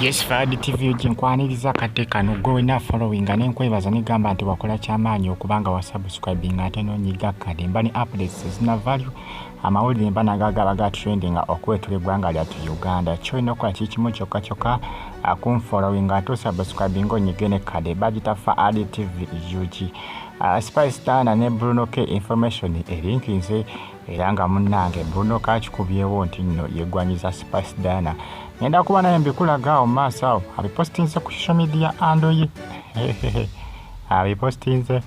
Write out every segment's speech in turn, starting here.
Yes, Fadi TV jinkwaniriza kate kano go ina following nenkwebaza negamba nti wakola kyamaanyi okubanga wa subscribing ate nonyiga kade mbani updates zina value amawulire mbana gagaba trending okwetula eggwanga lyatu Uganda kyolina okukola kikimu kyokka akunfollowing ate subscribing onyigene kade bagita Fadi TV UG Spice Dana ne Bruno ke information elinkinze era nga munnange Bruno kakikubyewo nti nno yeggwanyiza Spice Dana ngenda kuba naye mbikulaga omaaso awo abipostinze ku social media ando ye abipostinze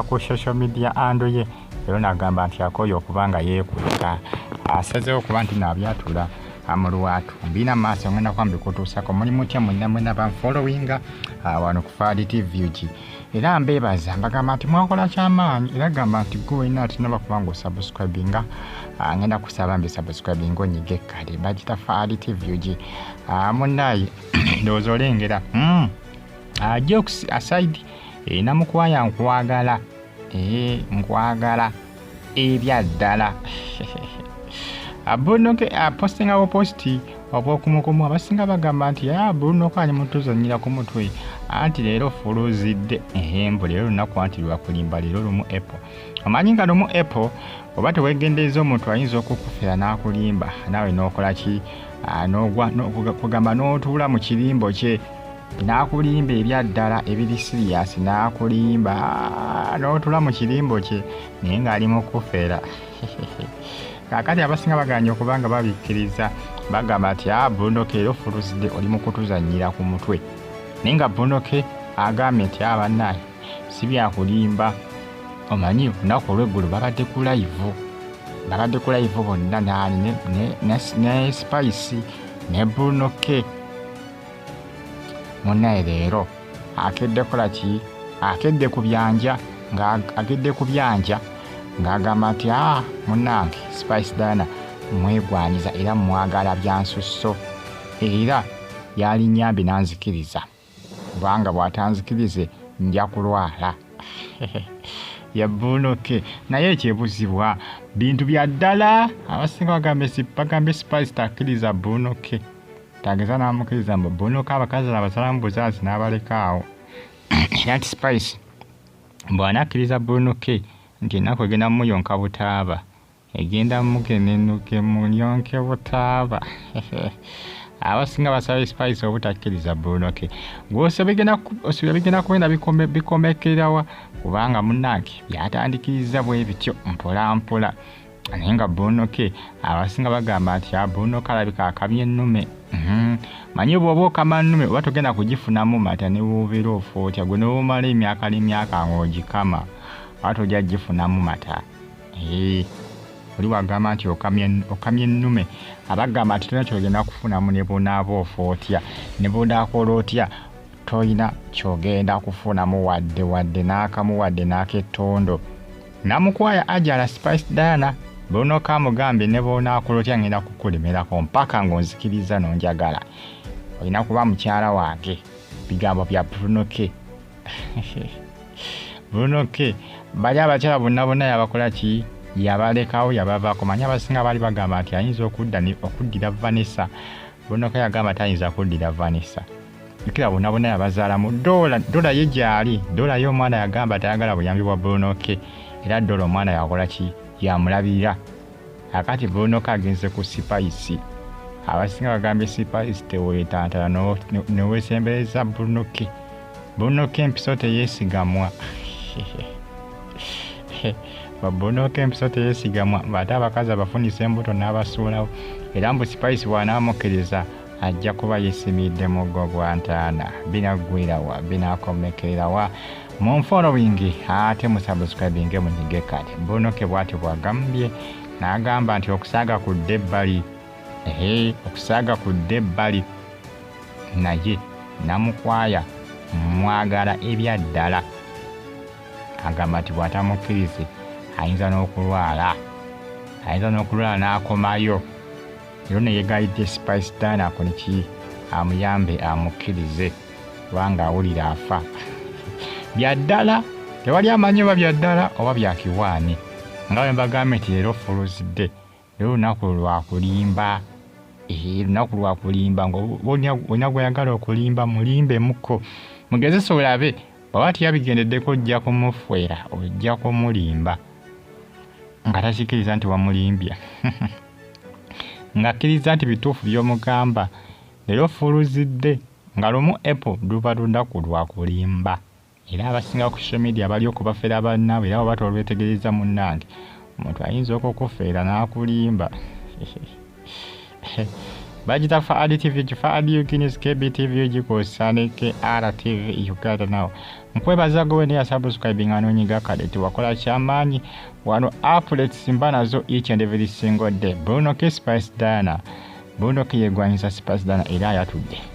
ku social media ando ye era nagamba nti akoyo okubanga yeekweka asazeewo okuba nti nabyatula amulwatu mbina maaso ngenda kuba mbikutuusako mulimu tya mwena banfollowinga wano ku Fadi TV UG era mbebaza mbagamba nti mwakola kyamaanyi era gamba nti gwe ina tinaba kubanga osubscribinga ngenda kusaba mbe subscribing onyige kale bagita Fadi TV UG munayi ndowooza olengera jokes aside namukwaya nkwagala nkwagala ebya ddala Bruno ke postinga wo posti obwokumukumu abasinga bagamba nti Bruno kanye mutuzanyira ku mutwe anti leero fuluzidde ehembo leero lunaku anti lwakulimba leero lumu Apple amanyi nga lumu Apple oba tewegendeeza omuntu ayinza okukufera n'akulimba naawe n'okola ki kugamba n'otuula mu kirimbo kye n'akulimba ebya ddala ebiri serious n'akulimba n'otuula mu kirimbo kye naye ng'ali mu kufera kakati abasinga baganya okubanga babikkiriza bagamba nti Bruno ke fuluzidde oli mu kutuzanyira ku mutwe naye nga Bruno ke agambye nti abannaye si byakulimba omanyi olunaku olw'eggulu babadde ku live bonna naani ne Spice ne Bruno ke munnaye leero akedde kola ki akedde ku byanja ng'agamba nti munnange Spice Dana mwegwanyiza era mwagala byansusso era yali nyambi nanzikiriza kubanga bw'atanzikirize nja kulwala ya Bruno ke naye ekyebuzibwa bintu bya ddala abasinga bagambe Spice takkiriza Bruno ke tageza n'amukiriza mbu Bruno ke abakazi abasalamu buzazi n'abalekaawo era nti Spice bw'anakkiriza Bruno ke nti ennaku egenda muyonka butaaba egenda mugenenuke munyonke butaaba abasinga basaba Spice obutakkiriza Bruno ke gw'osaba bigenda kubenda bikomekerawa kubanga munnange byatandikiriza bwe bityo mpola mpola naye nga Bruno ke abasinga bagamba nti Bruno kalabika akamye ennume manyi bw'oba okama nnume oba togenda kugifunamu mata ne wobeera ofa otya gwe newomala emyaka ng'ogikama oba tojja gifunamu mata oli wagamba nti okamye ennume abagamba nti tolina kyogenda kufunamu ne bonaaba ofa otya ne bonaakola otya toyina kyogenda kufunamu wadde n'akamu wadde n'akettondo namukwaya ajala Spice Dana Bruno kamugambye ne bonaakola otya ngenda kukulemerako mpaka ng'onzikiriza n'onjagala olina kuba mukyala wange bigambo bya Bruno ke Bruno ke bali abakyala bonna yabakola ki yabalekawo yabavaako manyi abasinga baali bagamba nti ayinza okuddira Vanessa Bruno ke yagamba tayinza kuddira Vanessa ikira bonna yabazaalamu dola ye gyali dola ye omwana yagamba tayagala buyambi bwa Bruno ke era dola omwana yakola ki yamulabirira akati Bruno ke agenze ku Spice abasinga bagambye Spice teweetantala neweesembereza Bruno ke empiso teyeesigamwa Bruno ke empiso teyeesigamwa bate abakazi abafunisa embuto n'abasuulawo era mbu Spice bw'anaamukiriza ajja kuba yeesimidde muggo gwa ntaana binaggwirawa binakomekererawa munfollowing ate musubscribinge munyige kale Bruno ke bw'atyo bw'agambye n'agamba nti okusaaga kudde ebbali naye namukwaya mwagala ebya ddala agamba nti bw'atamukkirize ayinza n'okulwala n'akomayo era ne yegayidde Spice Dana akole ki amuyambe amukkirize kubanga awulira afa bya ddala tewali amanyi oba bya ddala oba bya kiwaani nga bwe mbagambye nti leero fuluzidde leero lunaku lwakulimba lunaku lwa kulimba ng'olina gw'oyagala okulimba mulimbe muko mugezese olabe bw'aba tiyabigendeddeko ojja kumufwera ojja kumulimba nga takikiriza nti wamulimbya ng'akkiriza nti bituufu by'omugamba leero fuluzidde nga lumu Apple luba lunaku lwa kulimba era abasinga ku social media bali okubafera bannaabwe era baba tolwetegereza munnange omuntu ayinza okukufeera n'akulimba bagita Faadi TV Faadi Guinness KBTV gikosaneke RTV Uganda nawo nkwebaza gwe ne subscribing anonyiga kale tiwakola kyamaanyi wano updates mba nazo each and every single day Bruno Spice Dana Bruno kiyegwanyisa Spice Dana era yatudde